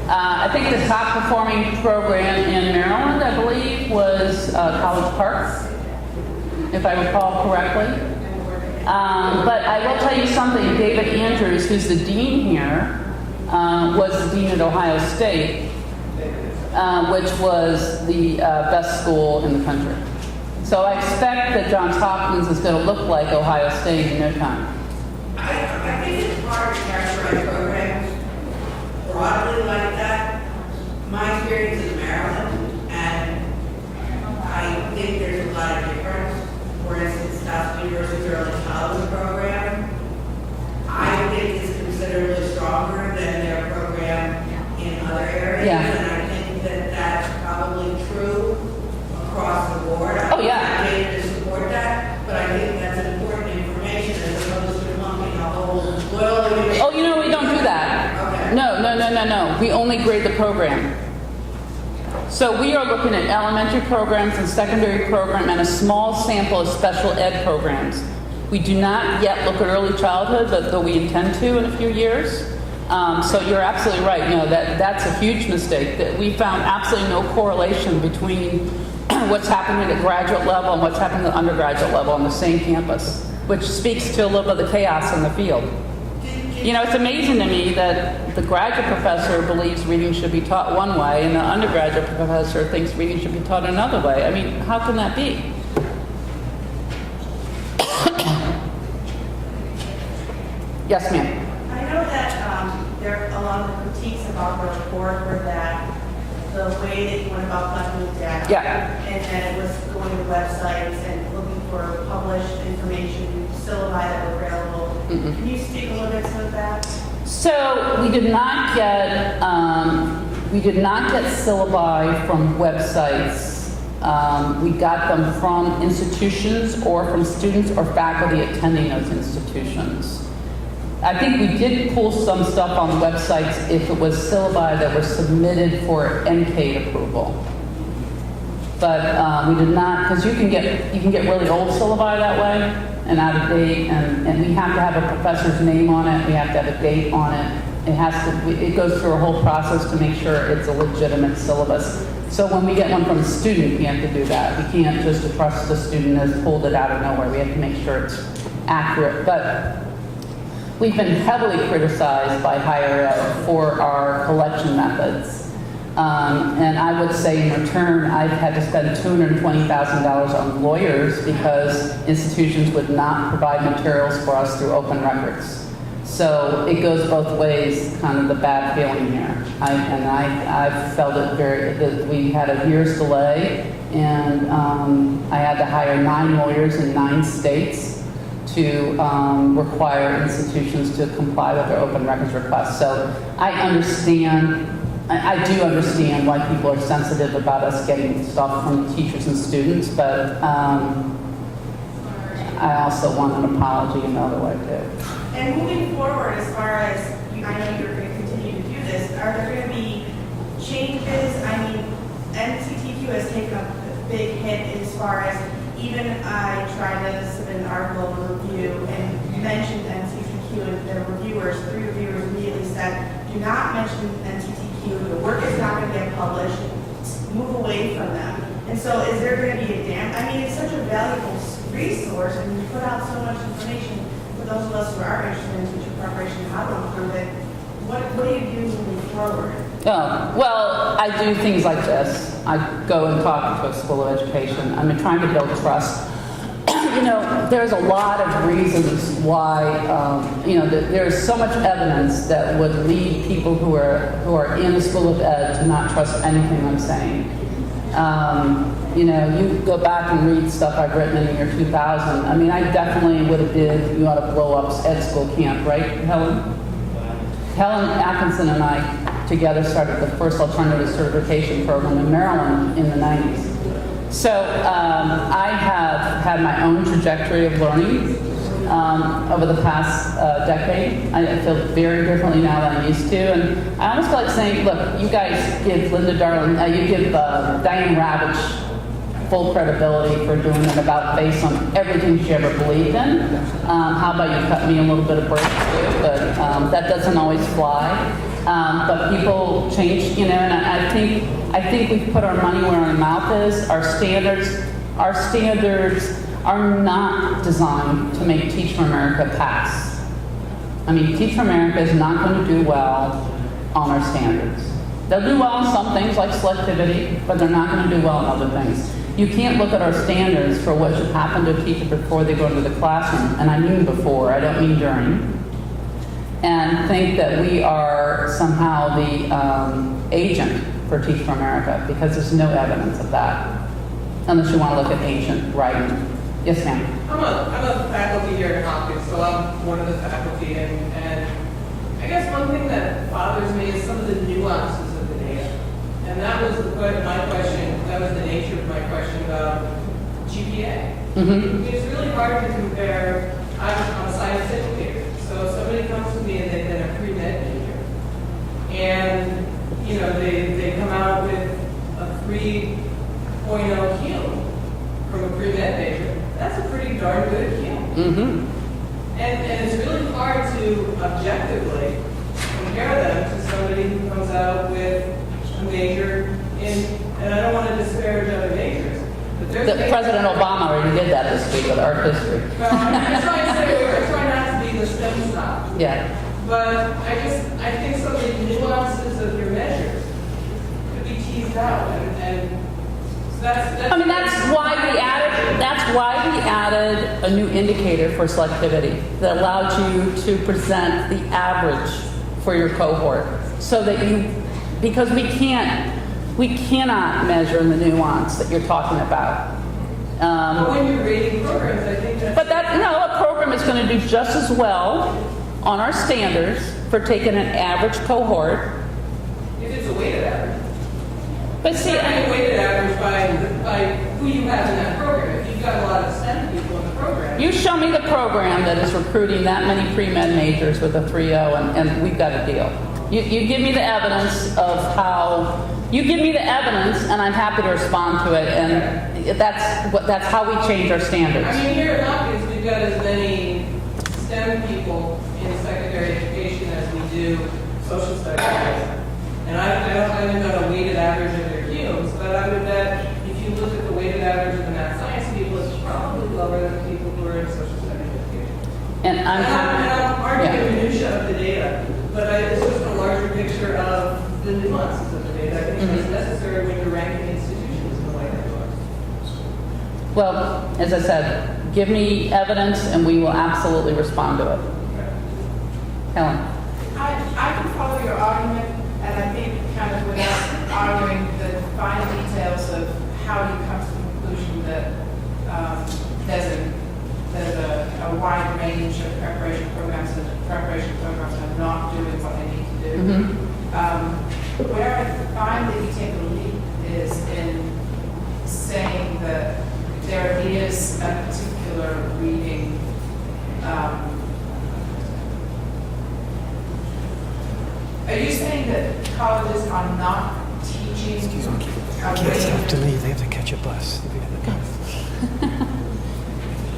[SPEAKER 1] I think the top performing program in Maryland, I believe, was College Park, if I recall correctly. But I will tell you something. David Andrews, who's the dean here, was the dean at Ohio State, which was the best school in the country. So I expect that Johns Hopkins is going to look like Ohio State in no time.
[SPEAKER 5] I think it's hard to characterize programs broadly like that. My experience is Maryland, and I think there's a lot of difference. For instance, Tufts University's early childhood program, I think is considerably stronger than their program in other areas.
[SPEAKER 1] Yeah.
[SPEAKER 5] And I think that that's probably true across the board.
[SPEAKER 1] Oh, yeah.
[SPEAKER 5] I'm not able to support that, but I think that's important information as opposed to lumping a whole,
[SPEAKER 1] Oh, we don't do that.
[SPEAKER 5] Okay.
[SPEAKER 1] No. We only grade the program. So we are looking at elementary programs and secondary program and a small sample of special ed programs. We do not yet look at early childhood, but though we intend to in a few years. So you're absolutely right. That's a huge mistake. That we found absolutely no correlation between what's happening at graduate level and what's happening at undergraduate level on the same campus, which speaks to a little bit of the chaos in the field. It's amazing to me that the graduate professor believes reading should be taught one way and the undergraduate professor thinks reading should be taught another way. How can that be? Yes, ma'am.
[SPEAKER 6] I know that there a lot of the critiques about the report were that the way that you went about collecting the data.
[SPEAKER 1] Yeah.
[SPEAKER 6] And that it was going to websites and looking for published information, syllabi that were available.
[SPEAKER 1] Mm-mm.
[SPEAKER 6] Can you speak a little bit to that?
[SPEAKER 1] So we did not get syllabi from websites. We got them from institutions or from students or faculty attending those institutions. I think we did pull some stuff on websites if it was syllabi that were submitted for NK approval. But we did not, because you can get really old syllabi that way and out of date, and we have to have a professor's name on it. We have to have a date on it. It goes through a whole process to make sure it's a legitimate syllabus. So when we get one from a student, we have to do that. We can't just trust the student has pulled it out of nowhere. We have to make sure it's accurate. But we've been heavily criticized by higher ed for our collection methods. And I would say in return, I've had to spend $220,000 on lawyers because institutions would not provide materials for us through open records. So it goes both ways, kind of the bad feeling here. I've felt it we had a year's delay, and I had to hire 9 lawyers in 9 states to require institutions to comply with their open records requests. So I understand, I do understand why people are sensitive about us getting stuff from teachers and students, but I also want an apology another way too.
[SPEAKER 6] And moving forward, as far as, I know you're going to continue to do this, are there going to be changes? I mean, NCTQ has taken a big hit as far as, even I tried to submit an article of review and mentioned NCTQ, and the reviewers, 3 reviewers immediately said, do not mention NCTQ, the work is not going to get published, move away from them. And so is there going to be a I mean, it's such a valuable resource, and you put out so much information for those of us who are interested in teacher preparation, how to improve it. What do you do moving forward?
[SPEAKER 1] Oh, well, I do things like this. I go and talk to a school of education. I'm trying to build trust. You know, there's a lot of reasons why, there's so much evidence that would lead people who are in the school of ed to not trust anything I'm saying. You go back and read stuff I've written in the year 2000. I mean, I definitely would have did, you ought to blow up ed school camp, right, Helen? Helen Atkinson and I together started the first alternative certification program in Maryland in the 90s. So I have had my own trajectory of learning over the past decade. I feel very differently now than I used to. And I almost feel like saying, look, you guys give Linda Darling, you give Diane Ravitch full credibility for doing an about face on everything she ever believed in. How about you cut me a little bit of break too? But that doesn't always fly. But people change, and I think we've put our money where our mouth is. Our standards are not designed to make Teach for America pass. I mean, Teach for America is not going to do well on our standards. They'll do well on some things like selectivity, but they're not going to do well on other things. You can't look at our standards for what should happen to a teacher before they go into the classroom, and I mean before, I don't mean during, and think that we are somehow the agent for Teach for America, because there's no evidence of that, unless you want to look at ancient writing. Yes, ma'am.
[SPEAKER 3] I'm a faculty here at Hopkins, so I'm one of the faculty, and I guess one thing that bothers me is some of the nuances of the data. And that was my question, that was the nature of my question about GPA.
[SPEAKER 1] Mm-hmm.
[SPEAKER 3] It's really hard to compare. I'm a science educator, so if somebody comes to me and they've been a pre-med major, and they come out with a 3.0 Q from a pre-med major, that's a pretty darn good Q.
[SPEAKER 1] Mm-hmm.
[SPEAKER 3] And it's really hard to objectively compare them to somebody who comes out with a major in, and I don't want to disparage other majors, but there's
[SPEAKER 1] President Obama already did that this week with art history.
[SPEAKER 3] Well, I'm trying to say, I try not to be the STEM snob.
[SPEAKER 1] Yeah.
[SPEAKER 3] But I think some of the nuances of your measures could be teased out, and that's.
[SPEAKER 1] I mean, that's why we added a new indicator for selectivity that allowed you to present the average for your cohort, so that because we cannot measure the nuance that you're talking about.
[SPEAKER 3] But when you're rating programs, I think that's.
[SPEAKER 1] But a program is going to do just as well on our standards for taking an average cohort.
[SPEAKER 3] If it's a weighted average.
[SPEAKER 1] But see,
[SPEAKER 3] it's not a weighted average by who you have in that program. If you've got a lot of STEM people in the program.
[SPEAKER 1] you show me the program that is recruiting that many pre-med majors with a 3.0, and we've got a deal. You give me the evidence of how. You give me the evidence, and I'm happy to respond to it, and that's how we change our standards.
[SPEAKER 3] I mean, here at Hopkins, we've got as many STEM people in secondary education as we do social studies. And I haven't done a weighted average of their Qs, but I would bet if you look at the weighted average of the math science people, it's probably lower than people who are in social studies education.
[SPEAKER 1] And I'm
[SPEAKER 3] arguing the minutia of the data, but it's just a larger picture of the nuances of the data. I think it's necessary when you're ranking institutions in the way that you are.
[SPEAKER 1] Well, as I said, give me evidence and we will absolutely respond to it. Helen.
[SPEAKER 7] I can follow your argument, and I think kind of without arguing the fine details of how you come to the conclusion that there's a wide that particular reading, are you saying that colleges are not teaching?
[SPEAKER 8] Kids have to leave, they have to catch a bus.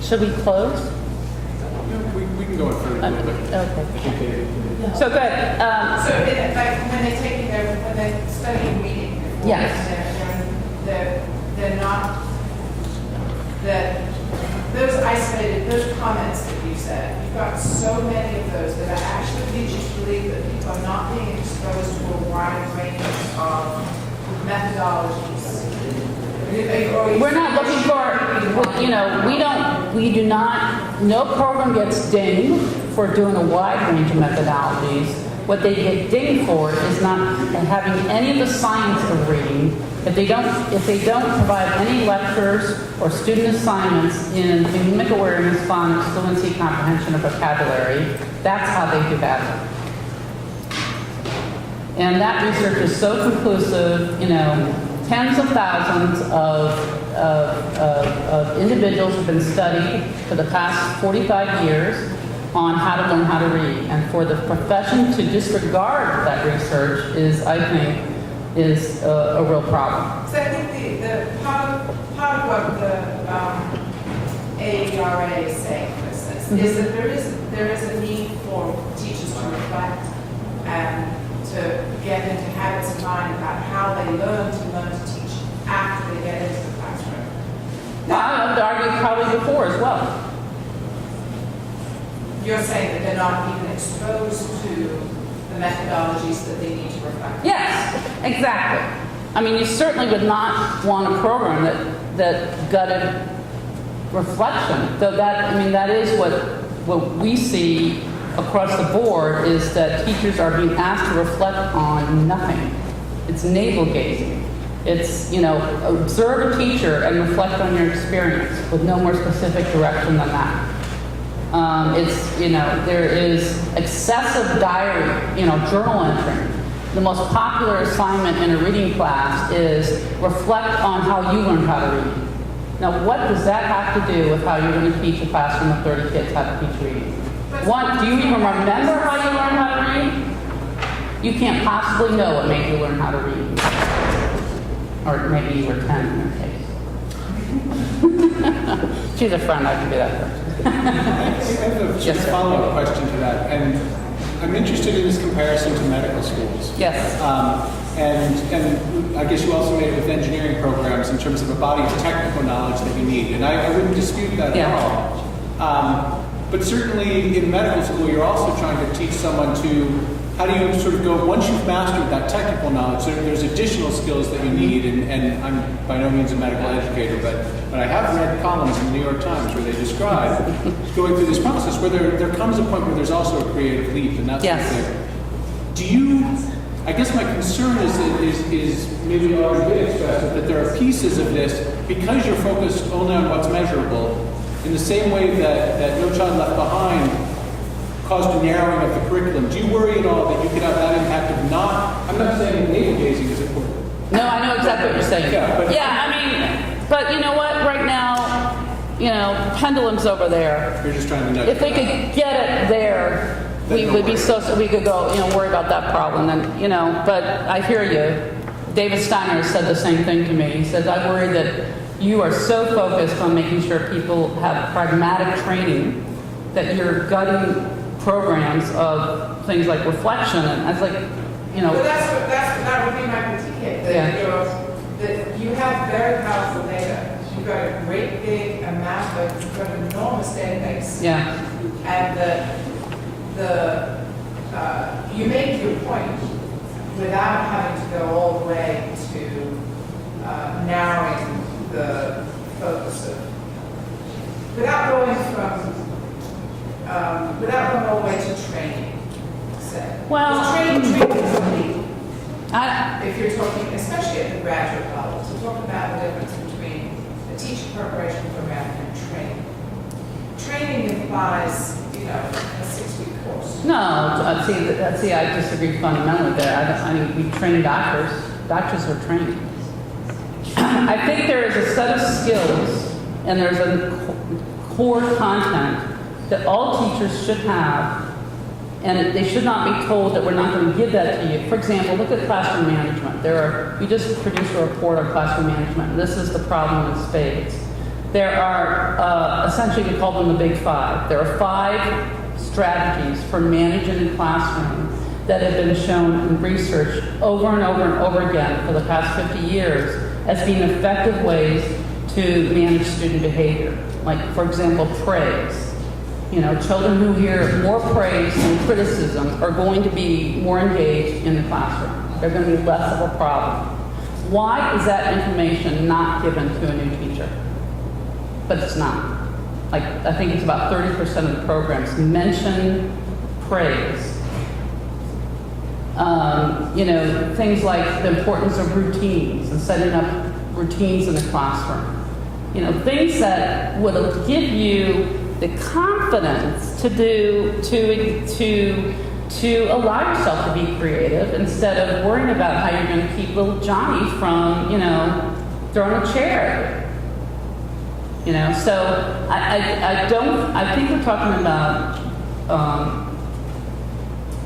[SPEAKER 1] Should we close?
[SPEAKER 9] We can go in further a little bit.
[SPEAKER 1] Okay. So good.
[SPEAKER 7] So, like, when they're taking their, when they're studying reading, before,
[SPEAKER 1] Yes.
[SPEAKER 7] they're not, that, those isolated, those comments that you said, you've got so many of those that are actually lead you to believe that people are not being exposed to a wide range of methodologies.
[SPEAKER 1] We're not looking for, we do not, no program gets dinged for doing a wide range of methodologies. What they get dinged for is not having any of the science of reading. If they don't provide any lectures or student assignments in phonemic awareness, phonics, fluency, comprehension, or vocabulary, that's how they do that. And that research is so conclusive, tens of thousands of individuals have been studied for the past 45 years on how to learn how to read. And for the profession to disregard that research is, I think, a real problem.
[SPEAKER 7] So I think the part of what the AERA is saying, for instance, is that there is a need for teachers to reflect and to get into habits of mind about how they learn to teach after they get into the classroom.
[SPEAKER 1] I would argue probably before as well.
[SPEAKER 7] You're saying that they're not even exposed to the methodologies that they need to reflect.
[SPEAKER 1] Yes, exactly. I mean, you certainly would not want a program that gutted reflection. So that is what we see across the board, is that teachers are being asked to reflect on nothing. It's navel gazing. It's, observe a teacher and reflect on your experience with no more specific direction than that. There is excessive diary, journal entry. The most popular assignment in a reading class is reflect on how you learned how to read. Now, what does that have to do with how you're going to teach a classroom of 30 kids how to teach reading? One, do you even remember how you learned how to read? You can't possibly know what made you learn how to read. Or maybe you were 10 in your case. She's a friend, I can be that person.
[SPEAKER 9] I have
[SPEAKER 1] Yes,
[SPEAKER 9] a
[SPEAKER 1] sir.
[SPEAKER 9] follow-up question to that, and I'm interested in this comparison to medical schools.
[SPEAKER 1] Yes.
[SPEAKER 9] And I guess you also made it with engineering programs in terms of a body of technical knowledge that you need, and I wouldn't dispute that
[SPEAKER 1] Yeah.
[SPEAKER 9] at all. But certainly in medical school, you're also trying to teach someone to, how do you sort of go, once you've mastered that technical knowledge, there's additional skills that you need, and I'm by no means a medical educator, but I have read columns in the New York Times where they describe going through this process where there comes a point where there's also a creative leap, and that's
[SPEAKER 1] Yes.
[SPEAKER 9] Do you, I guess my concern is maybe already been expressed, that there are pieces of this, because you're focused only on what's measurable, in the same way that No Child Left Behind caused a narrowing of the curriculum. Do you worry at all that you could have that impact of not, I'm not saying navel gazing is important.
[SPEAKER 1] No, I know exactly what you're saying. But you know what? Right now, pendulum's over there.
[SPEAKER 9] You're just trying to nudge.
[SPEAKER 1] If we could get it there, we would be so we could go, worry about that problem. And but I hear you. David Steiner said the same thing to me. He says, I worry that you are so focused on making sure people have pragmatic training that you're gutting programs of things like reflection. And I was like,
[SPEAKER 7] Well, that would be my critique. That you have very powerful data. You've got a great big amount of, you've got an enormous database.
[SPEAKER 1] yeah,
[SPEAKER 7] And you make your point without having to go all the way to narrowing the focus of, without going all the way to training, say.
[SPEAKER 1] Well,
[SPEAKER 7] Because training is elite.
[SPEAKER 1] I,
[SPEAKER 7] If you're talking, especially at the graduate level, to talk about the difference between a teacher preparation program and training. Training implies, a 6-week course.
[SPEAKER 1] no, see, I disagree fundamentally there. I mean, we train doctors. Doctors are trained. I think there is a set of skills and there's a core content that all teachers should have, and they should not be told that we're not going to give that to you. For example, look at classroom management. We just produced a report on classroom management, and this is the problem in spades. There are, essentially we call them the big five. There are 5 strategies for managing a classroom that have been shown in research over and over and over again for the past 50 years as being effective ways to manage student behavior. Like, for example, praise. You know, children who hear more praise than criticism are going to be more engaged in the classroom. They're going to be less of a problem. Why is that information not given to a new teacher? But it's not. Like, I think it's about 30% of the programs mention praise. You know, things like the importance of routines and setting up routines in the classroom. You know, things that would give you the confidence to allow yourself to be creative instead of worrying about how you're going to keep little Johnny from, you know, throwing a chair. You know, so I think we're talking about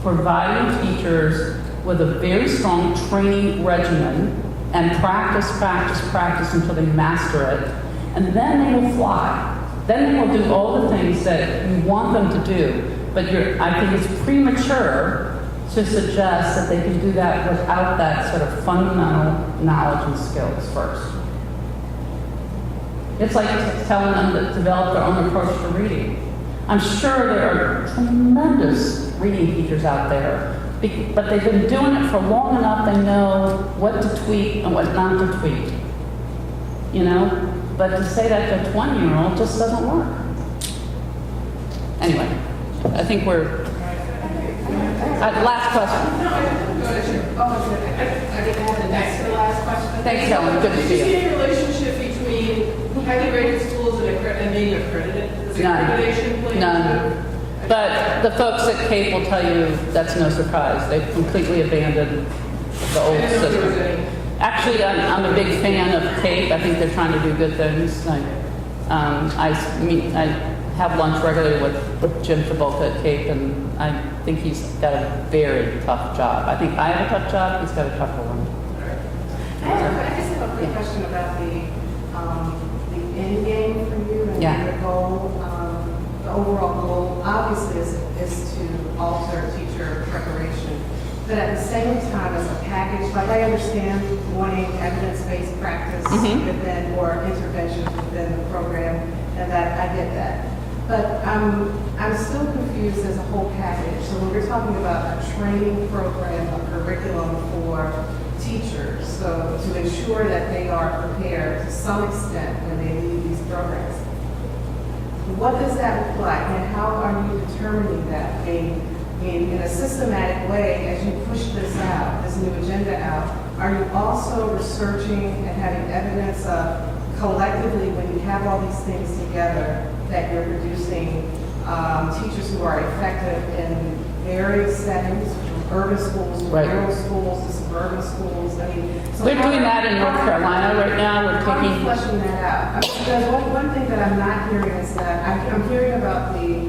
[SPEAKER 1] providing teachers with a very strong training regimen and practice until they master it, and then they will fly. Then they will do all the things that you want them to do. But I think it's premature to suggest that they can do that without that sort of fundamental knowledge and skills first. It's like telling them to develop their own approach to reading. I'm sure there are tremendous reading teachers out there, but they've been doing it for long enough they know what to tweak and what not to tweak. You know? But to say that to a 20-year-old just doesn't work. Anyway, I think we're... last question.
[SPEAKER 7] No, I didn't have the next to the last question.
[SPEAKER 1] Thanks, Helen. Good to see you.
[SPEAKER 7] Do you see a relationship between highly rated schools and being accredited? Does
[SPEAKER 1] None.
[SPEAKER 7] accreditation play?
[SPEAKER 1] None. But the folks at CAPE will tell you that's no surprise. They've completely abandoned the old system. Actually, I'm a big fan of CAPE. I think they're trying to do good things. I have lunch regularly with Jim Travolta at CAPE, and I think he's got a very tough job. I think I have a tough job. He's got a tougher one.
[SPEAKER 10] I just have a quick question about the end game for you and the goal. The overall goal obviously is to alter teacher preparation. But at the same time, as a package, like I understand wanting evidence-based practice within or interventions within the program, and that I get that. But I'm still confused as a whole package. So when we're talking about a training program, a curriculum for teachers, so to ensure that they are prepared to some extent when they leave these programs, what does that look like, and how are you determining that? In a systematic way, as you push this out, this new agenda out, are you also researching and having evidence of collectively, when you have all these things together, that you're producing teachers who are effective in various settings, from urban schools to rural schools to suburban schools? I mean, so
[SPEAKER 1] we're doing that in North Carolina right now. We're taking
[SPEAKER 10] fleshing that out. Because one thing that I'm not hearing is that I'm hearing about the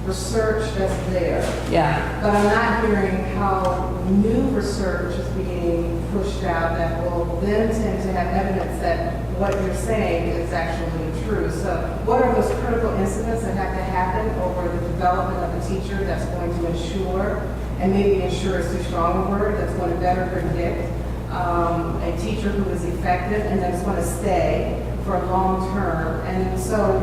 [SPEAKER 10] research that's there.
[SPEAKER 1] Yeah.
[SPEAKER 10] But I'm not hearing how new research is being pushed out that will then tend to have evidence that what you're saying is actually true. So what are those critical incidents that have to happen over the development of a teacher that's going to ensure, and maybe ensure is too strong a word, that's going to better predict a teacher who is effective and that's going to stay for long term. And so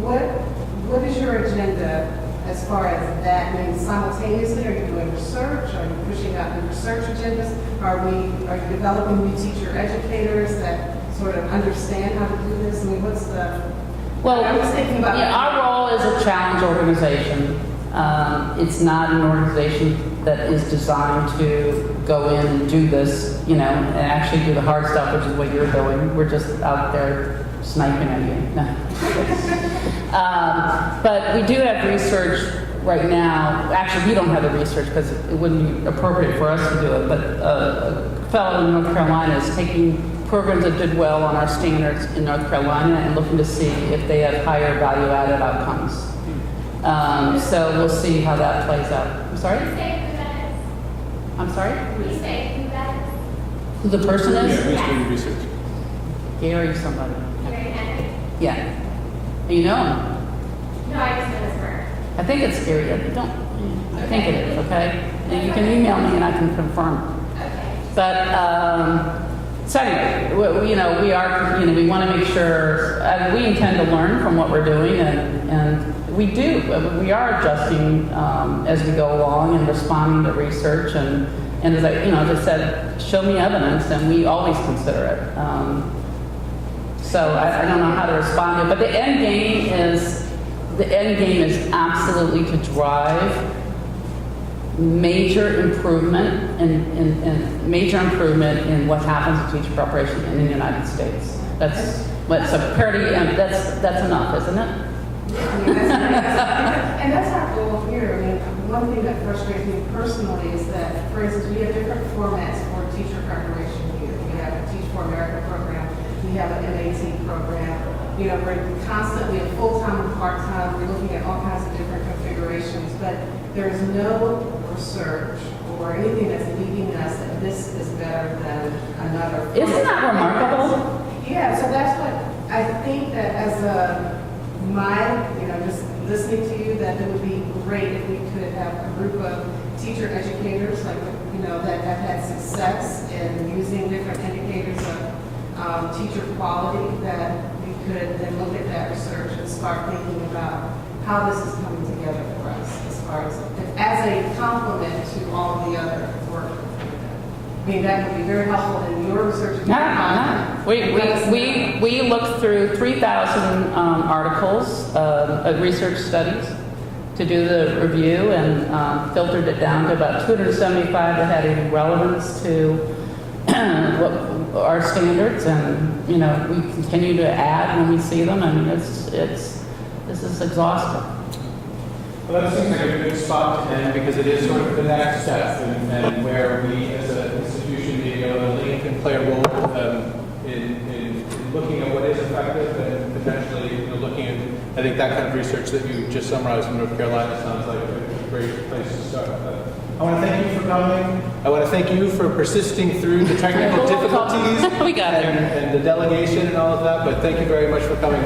[SPEAKER 10] what is your agenda as far as that means simultaneously? Are you doing research? Are you pushing out new research agendas? Are you developing new teacher educators that sort of understand how to do this? I mean, what's the...
[SPEAKER 1] Well,
[SPEAKER 10] I'm just thinking about
[SPEAKER 1] our role is a challenge organization. It's not an organization that is designed to go in and do this, you know, and actually do the hard stuff, which is what you're doing. We're just out there sniping at you. No. But we do have research right now. Actually, we don't have the research because it wouldn't be appropriate for us to do it. But a fellow in North Carolina is taking programs that did well on our standards in North Carolina and looking to see if they have higher value-added outcomes. So we'll see how that plays out. I'm sorry? I'm sorry? Who the person
[SPEAKER 9] Yeah,
[SPEAKER 1] is?
[SPEAKER 9] who's doing research?
[SPEAKER 1] Gary somebody. Yeah. You know him?
[SPEAKER 11] No, I just know his work.
[SPEAKER 1] I think it's Gary. I think it is, okay? And you can email me and I can confirm.
[SPEAKER 11] Okay.
[SPEAKER 1] But, so anyway, we are, we want to make sure, we intend to learn from what we're doing and we do. We are adjusting as we go along and responding to research and as I said, show me evidence and we always consider it. So I don't know how to respond to it, but the end game is absolutely to drive major improvement in what happens in teacher preparation in the United States. That's what's a parity, and that's enough, isn't it?
[SPEAKER 10] And that's our goal here. I mean, one thing that frustrates me personally is that, for instance, we have different formats for teacher preparation here. We have a Teach for America program. We have an MAT program. We're constantly a full-time and part-time. We're looking at all kinds of different configurations, but there's no research or anything that's leading us that this is better than another.
[SPEAKER 1] Isn't that remarkable?
[SPEAKER 10] Yeah, so that's what I think that as just listening to you, that it would be great if we could have a group of teacher educators, that have had success in using different indicators of teacher quality, that we could then look at that research and start thinking about how this is coming together for us as far as a complement to all of the other work. I mean, that would be very helpful in your research.
[SPEAKER 1] No. We looked through 3,000 articles of research studies to do the review and filtered it down to about 275 that had any relevance to our standards, and we continue to add when we see them. I mean, this is exhausting.
[SPEAKER 9] Well, that seems like a good spot to end because it is sort of the next step and where we as an institution maybe can play a role in looking at what is effective and potentially looking at, I think that kind of research that you just summarized in North Carolina sounds like a great place to start. I want to thank you for coming. I want to thank you for persisting through the technical difficulties
[SPEAKER 1] We got it.
[SPEAKER 9] and the delegation and all of that, but thank you very much for coming.